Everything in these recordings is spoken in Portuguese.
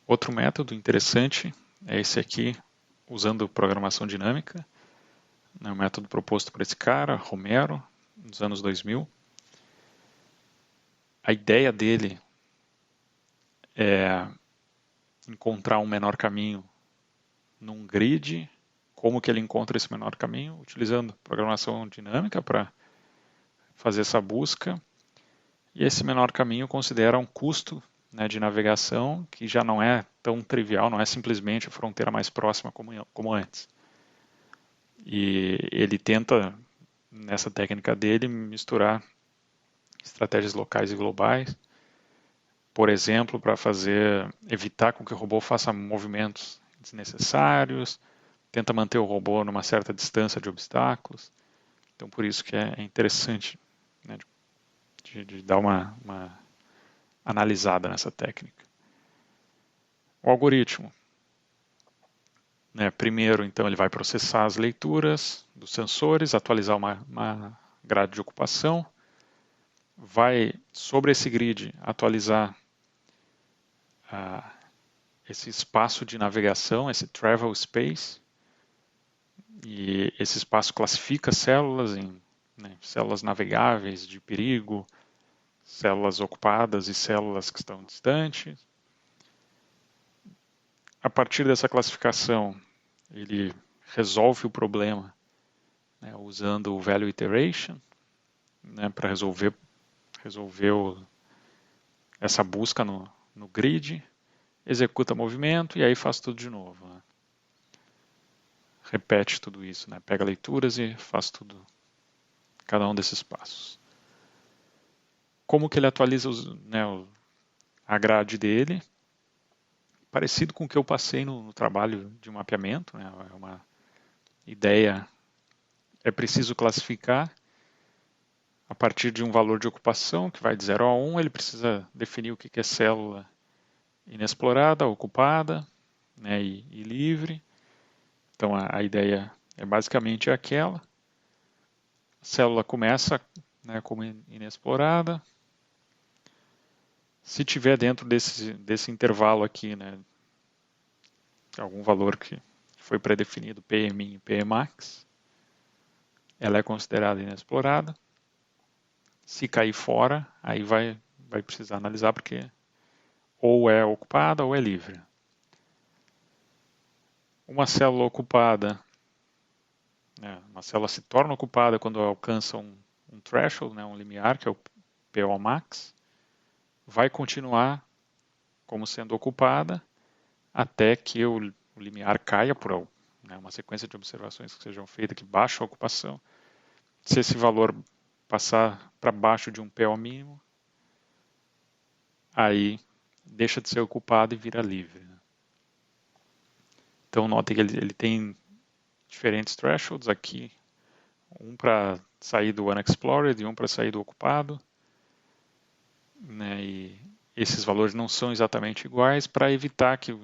Outro método interessante é esse aqui, usando programação dinâmica, né, o método proposto por esse cara, Romero, nos anos 2000. A ideia dele é encontrar um menor caminho num grid. Como que ele encontra esse menor caminho? Utilizando programação dinâmica para fazer essa busca. E esse menor caminho considera um custo, né, de navegação que já não é tão trivial, não é simplesmente a fronteira mais próxima como antes. E ele tenta, nessa técnica dele, misturar estratégias locais e globais, por exemplo, para evitar com que o robô faça movimentos desnecessários, tenta manter o robô numa certa distância de obstáculos. Então, por isso que é interessante, né, de dar uma analisada nessa técnica. O algoritmo, né, primeiro, então, ele vai processar as leituras dos sensores, atualizar uma grade de ocupação, vai, sobre esse grid, atualizar esse espaço de navegação, esse travel space, e esse espaço classifica células em, né, células navegáveis de perigo, células ocupadas e células que estão distantes. A partir dessa classificação, ele resolve o problema, né, usando o value iteration, né, para resolver essa busca no grid, executa movimento e aí faz tudo de novo. Né? Repete tudo isso, né? Pega leituras e faz tudo, cada um desses passos. Como que ele atualiza a grade dele? Parecido com o que eu passei no trabalho de mapeamento, né? É uma ideia, é preciso classificar a partir de um valor de ocupação que vai de 0 a 1, ele precisa definir o que é célula inexplorada, ocupada, né, e livre. Então a ideia é basicamente aquela. A célula começa, né, como inexplorada. Se tiver dentro desse intervalo aqui, né, algum valor que foi pré-definido, PMIN e PMAX, ela é considerada inexplorada. Se cair fora, aí vai precisar analisar porque ou é ocupada ou é livre. Uma célula ocupada, né, uma célula se torna ocupada quando alcança um threshold, né, um limiar, que é o PO max, vai continuar como sendo ocupada até que o limiar caia por, né, uma sequência de observações que sejam feitas que baixa a ocupação. Se esse valor passar para baixo de um PO mínimo, aí deixa de ser ocupado e vira livre. Né? Então notem que ele tem diferentes thresholds aqui, um para sair do unexplored e um para sair do ocupado, né, e esses valores não são exatamente iguais para evitar que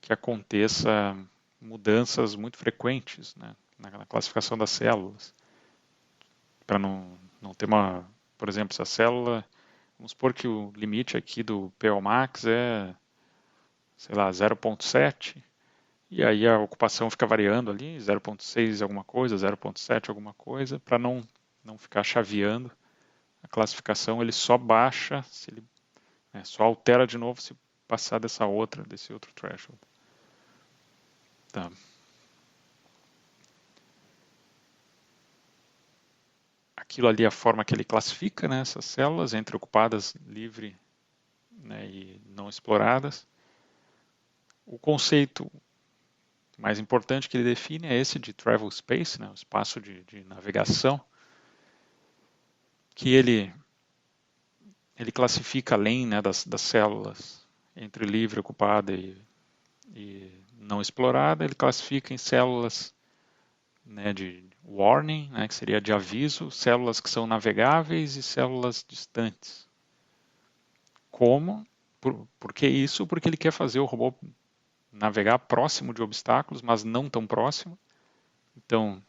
aconteça mudanças muito frequentes, né, na classificação das células, para não ter por exemplo, se a célula, vamos supor que o limite aqui do PO max é, sei lá, 0,7, e aí a ocupação fica variando ali, 0,6 alguma coisa, 0,7 alguma coisa, para não ficar chaveando a classificação, ele só baixa, se ele, só altera de novo se passar desse outro threshold. Tá. Aquilo ali é a forma que ele classifica, né, essas células entre ocupadas, livre, né, e não exploradas. O conceito mais importante que ele define é esse de travel space, né, o espaço de navegação, que ele classifica além, né, das células entre livre, ocupada e não explorada, ele classifica em células, né, de warning, né, que seria de aviso, células que são navegáveis e células distantes. Como? Por que isso? Porque ele quer fazer o robô navegar próximo de obstáculos, mas não tão próximo. Então,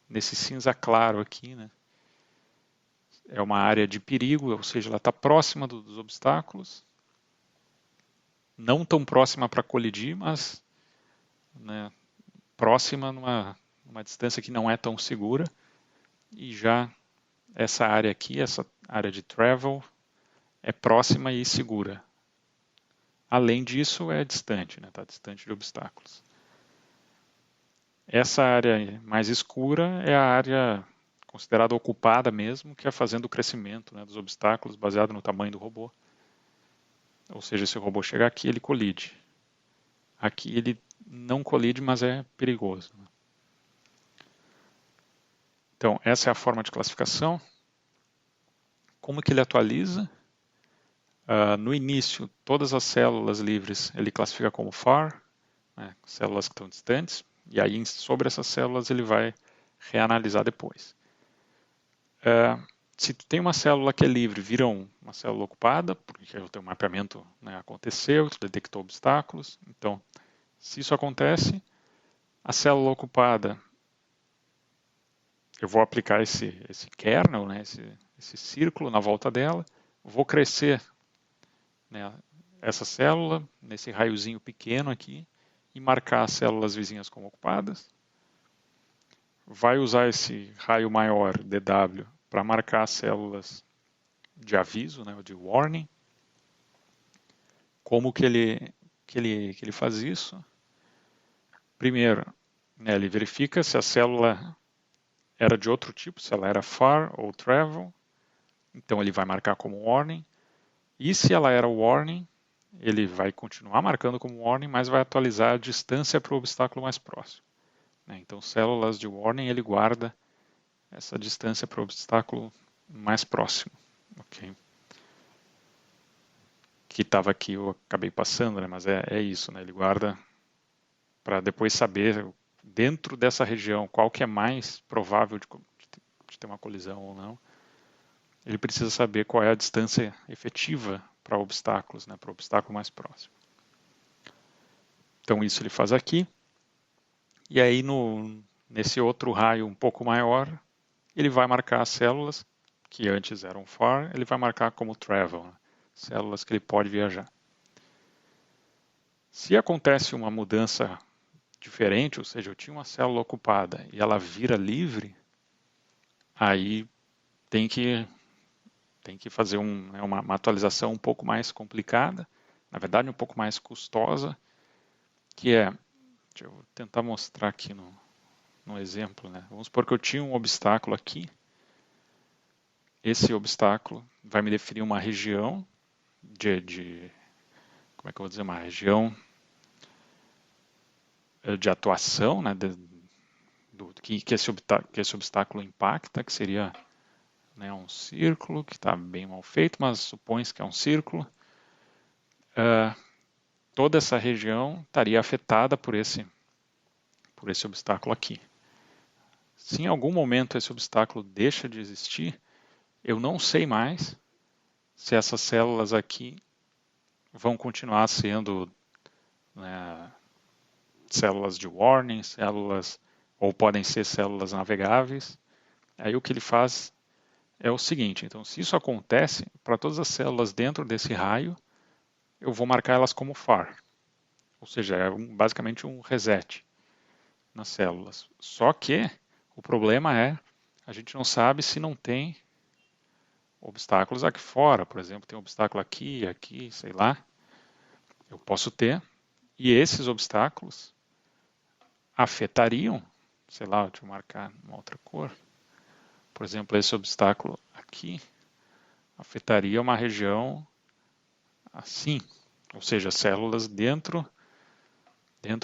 nesse cinza claro aqui, né, é uma área de perigo, ou seja, ela está próxima dos obstáculos, não tão próxima para colidir, mas, né, próxima numa distância que não é tão segura. E já essa área aqui, essa área de travel, é próxima e segura. Além disso, é distante, né? Está distante de obstáculos. Essa área mais escura é a área considerada ocupada mesmo, que é fazendo o crescimento, né, dos obstáculos baseado no tamanho do robô. Ou seja, se o robô chegar aqui, ele colide. Aqui ele não colide, mas é perigoso. Então, essa é a forma de classificação. Como que ele atualiza? No início, todas as células livres ele classifica como far, né, células que estão distantes, e aí sobre essas células ele vai reanalisar depois. Se tu tem uma célula que é livre, vira uma célula ocupada, porque o teu mapeamento, né, aconteceu, tu detectou obstáculos. Então, se isso acontece, a célula ocupada, eu vou aplicar esse kernel, né, esse círculo na volta dela, vou crescer, né, essa célula nesse raiozinho pequeno aqui e marcar as células vizinhas como ocupadas. Vai usar esse raio maior, DW, para marcar as células de aviso, né, de warning. Como que ele faz isso? Primeiro, né, ele verifica se a célula era de outro tipo, se ela era far ou travel. Então ele vai marcar como warning. E se ela era warning, ele vai continuar marcando como warning, mas vai atualizar a distância para o obstáculo mais próximo. Então, células de warning, ele guarda essa distância para o obstáculo mais próximo. Okay? Que estava aqui, eu acabei passando, né? Mas é isso, né? Ele guarda para depois saber, dentro dessa região, qual que é mais provável de ter uma colisão ou não. Ele precisa saber qual é a distância efetiva para obstáculos, né? Para o obstáculo mais próximo. Então, isso ele faz aqui. E aí, nesse outro raio um pouco maior, ele vai marcar as células que antes eram far, ele vai marcar como travel, né? Células que ele pode viajar. Se acontece uma mudança diferente, ou seja, eu tinha uma célula ocupada e ela vira livre, aí tem que fazer uma atualização um pouco mais complicada, na verdade um pouco mais custosa, que é, deixa eu tentar mostrar aqui no exemplo, né? Vamos supor que eu tinha um obstáculo aqui, esse obstáculo vai me definir uma região como é que eu vou dizer, uma região de atuação, né, que esse obstáculo impacta, que seria, né, um círculo, que está bem mal feito, mas supõe-se que é um círculo. Toda essa região estaria afetada por esse obstáculo aqui. Se em algum momento esse obstáculo deixa de existir, eu não sei mais se essas células aqui vão continuar sendo, né, células de warning, ou podem ser células navegáveis. Aí o que ele faz é o seguinte, então se isso acontece, para todas as células dentro desse raio, eu vou marcar elas como far. Ou seja, é basicamente um reset nas células. Só que o problema é, a gente não sabe se não tem obstáculos aqui fora. Por exemplo, tem um obstáculo aqui, sei lá. Eu posso ter. E esses obstáculos afetariam, sei lá, deixa eu marcar uma outra cor. Por exemplo, esse obstáculo aqui afetaria uma região assim, ou seja, células dentro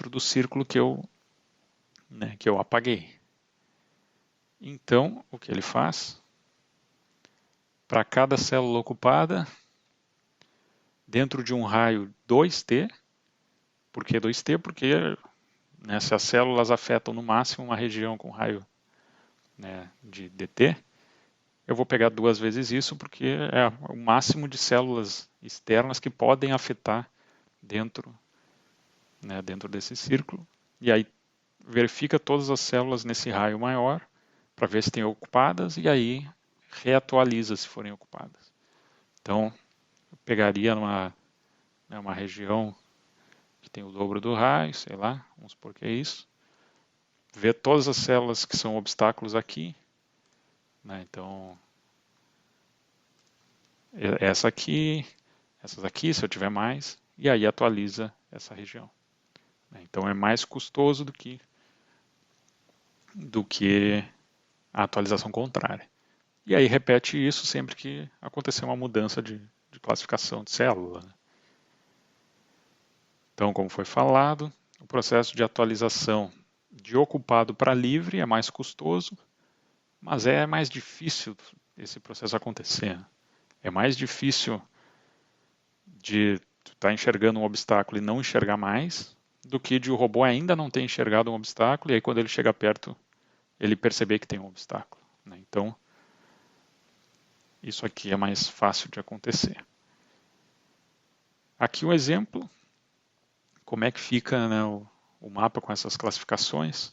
do círculo que eu apaguei. Então, o que ele faz? Para cada célula ocupada, dentro de um raio 2T, por que 2T? Porque, né, se as células afetam no máximo uma região com raio, né, de DT, eu vou pegar 2 vezes isso, porque é o máximo de células externas que podem afetar dentro desse círculo. E aí verifica todas as células nesse raio maior para ver se tem ocupadas e aí reatualiza se forem ocupadas. Então, eu pegaria né, uma região que tem o dobro do raio, sei lá, vamos supor que é isso. Ver todas as células que são obstáculos aqui, né, então essa aqui, essas aqui, se eu tiver mais, e aí atualiza essa região. Então é mais custoso do que a atualização contrária. E aí repete isso sempre que acontecer uma mudança de classificação de célula. Então, como foi falado, o processo de atualização de ocupado para livre é mais custoso, mas é mais difícil esse processo acontecer. É mais difícil de estar enxergando um obstáculo e não enxergar mais, do que de o robô ainda não ter enxergado um obstáculo e aí quando ele chega perto, ele perceber que tem um obstáculo. Então, isso aqui é mais fácil de acontecer. Aqui um exemplo, como é que fica, né, o mapa com essas classificações.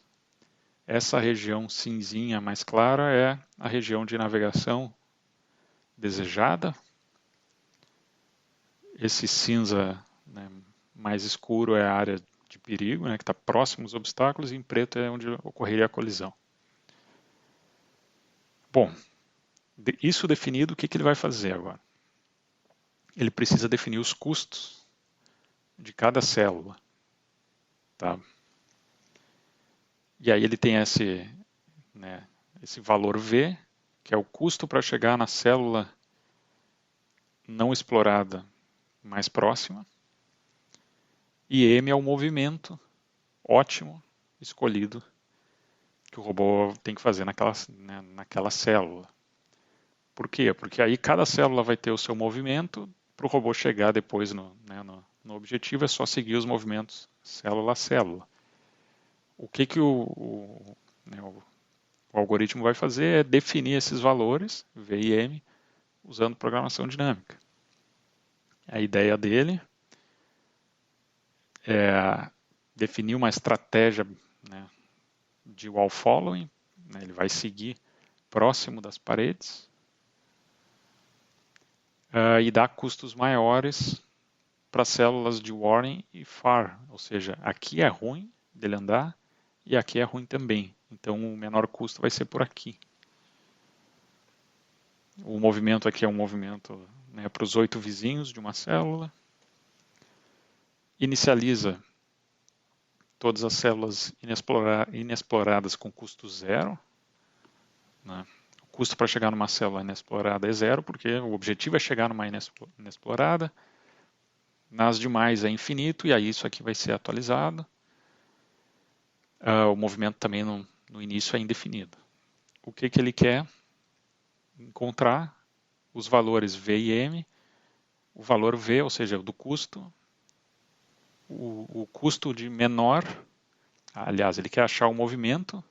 Essa região cinzinha mais clara é a região de navegação desejada. Esse cinza, né, mais escuro é a área de perigo, né, que está próximo aos obstáculos, e em preto é onde ocorreria a colisão. Bom, isso definido, o que ele vai fazer agora? Ele precisa definir os custos de cada célula. Tá? E aí ele tem esse valor V, que é o custo para chegar na célula não explorada mais próxima, e M é o movimento ótimo escolhido que o robô tem que fazer naquela célula. Por quê? Porque aí cada célula vai ter o seu movimento, para o robô chegar depois no objetivo é só seguir os movimentos célula a célula. O que o algoritmo vai fazer é definir esses valores, V e M, usando programação dinâmica. A ideia dele é definir uma estratégia, né, de wall following, né, ele vai seguir próximo das paredes e dar custos maiores para células de warning e far, ou seja, aqui é ruim dele andar e aqui é ruim também, então o menor custo vai ser por aqui. O movimento aqui é um movimento, né, para os 8 vizinhos de uma célula. Inicializa todas as células inexploradas com custo zero. Né? O custo para chegar numa célula inexplorada é zero, porque o objetivo é chegar numa inexplorada. Nas demais é infinito, e aí isso aqui vai ser atualizado. O movimento também no início é indefinido. O que ele quer? Encontrar os valores V e M, o valor V, ou seja, do custo, o custo de menor, aliás, ele quer achar o movimento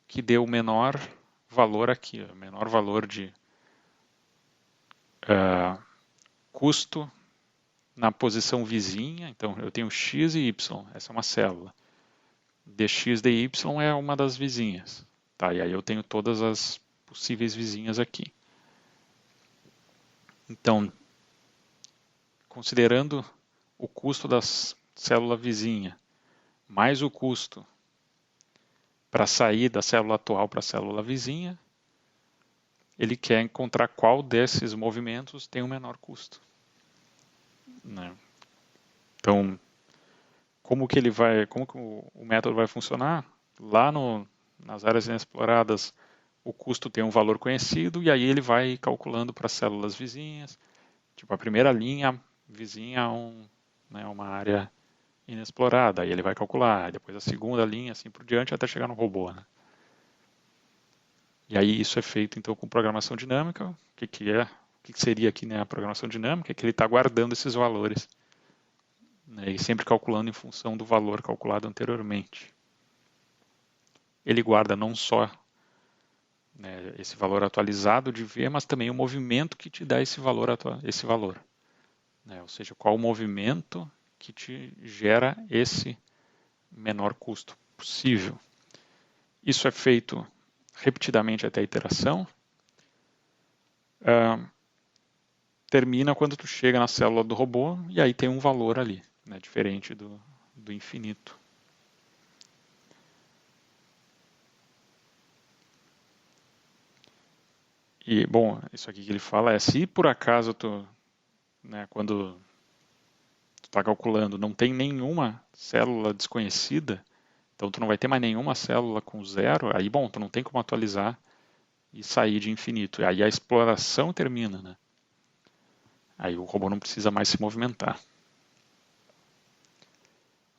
que dê o menor valor aqui, o menor valor de custo na posição vizinha. Então eu tenho x e y, essa é uma célula. dx dy é uma das vizinhas. Tá, e aí eu tenho todas as possíveis vizinhas aqui. Então, considerando o custo da célula vizinha, mais o custo para sair da célula atual para a célula vizinha, ele quer encontrar qual desses movimentos tem o menor custo. Né? Então, como que o método vai funcionar? Lá nas áreas inexploradas, o custo tem um valor conhecido e aí ele vai calculando para as células vizinhas. Tipo, a primeira linha vizinha a uma área inexplorada, aí ele vai calcular. Depois a segunda linha, assim por diante, até chegar no robô. Né? E aí isso é feito então com programação dinâmica. O que seria aqui, né, a programação dinâmica? É que ele está guardando esses valores, né, e sempre calculando em função do valor calculado anteriormente. Ele guarda não só, né, esse valor atualizado de V, mas também o movimento que te dá esse valor. Né, ou seja, qual o movimento que te gera esse menor custo possível. Isso é feito repetidamente até a iteração. termina quando tu chega na célula do robô e aí tem um valor ali, né, diferente do infinito. E, bom, isso aqui que ele fala é, se por acaso tu, né, quando tu está calculando, não tem nenhuma célula desconhecida, então tu não vai ter mais nenhuma célula com zero, aí, bom, tu não tem como atualizar e sair de infinito. E aí a exploração termina, né? Aí o robô não precisa mais se movimentar.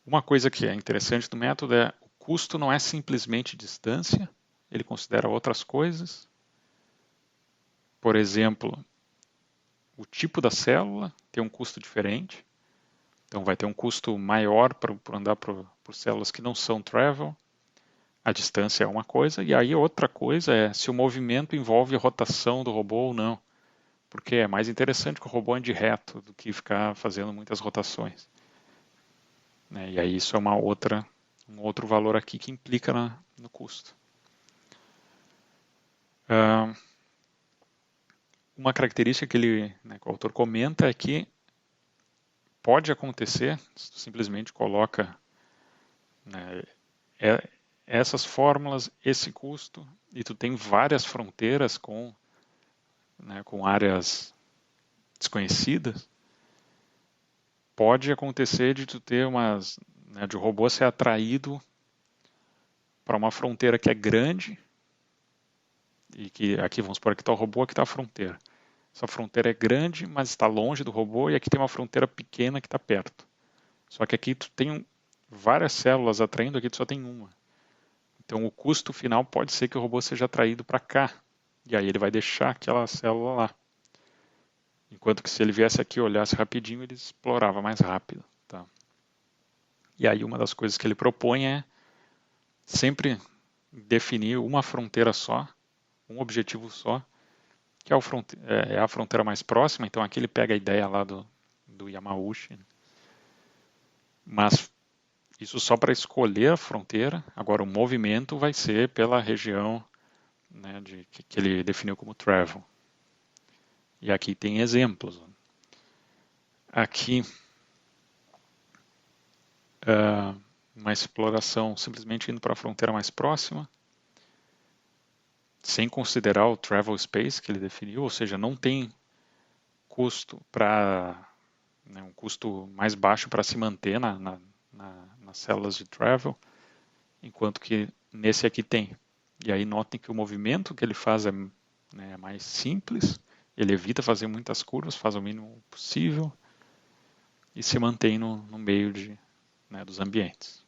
Uma coisa que é interessante do método é o custo não é simplesmente distância, ele considera outras coisas. Por exemplo, o tipo da célula tem um custo diferente. Então vai ter um custo maior para andar por células que não são travel. A distância é uma coisa. E aí outra coisa é se o movimento envolve rotação do robô ou não. Porque é mais interessante que o robô ande reto do que ficar fazendo muitas rotações. E aí isso é um outro valor aqui que implica no custo. Uma característica que que o autor comenta é que pode acontecer, se tu simplesmente coloca, né, essas fórmulas, esse custo, e tu tem várias fronteiras com áreas desconhecidas, pode acontecer de tu ter de o robô ser atraído para uma fronteira que é grande, e que aqui vamos supor que está o robô, aqui está a fronteira. Essa fronteira é grande, mas está longe do robô, e aqui tem uma fronteira pequena que está perto. Só que aqui tu tem várias células atraindo, aqui tu só tem uma. Então o custo final pode ser que o robô seja atraído para cá, e aí ele vai deixar aquela célula lá. Enquanto que se ele viesse aqui e olhasse rapidinho, ele explorava mais rápido. Tá? E aí uma das coisas que ele propõe é sempre definir uma fronteira só, um objetivo só, que é a fronteira mais próxima. Então aqui ele pega a ideia lá do Yamauchi. Mas isso só para escolher a fronteira. Agora o movimento vai ser pela região, né, que ele definiu como travel. E aqui tem exemplos. Aqui, uma exploração simplesmente indo para a fronteira mais próxima, sem considerar o travel space que ele definiu, ou seja, não tem custo um custo mais baixo para se manter nas células de travel, enquanto que nesse aqui tem. E aí notem que o movimento que ele faz é mais simples, ele evita fazer muitas curvas, faz o mínimo possível e se mantém no meio dos ambientes.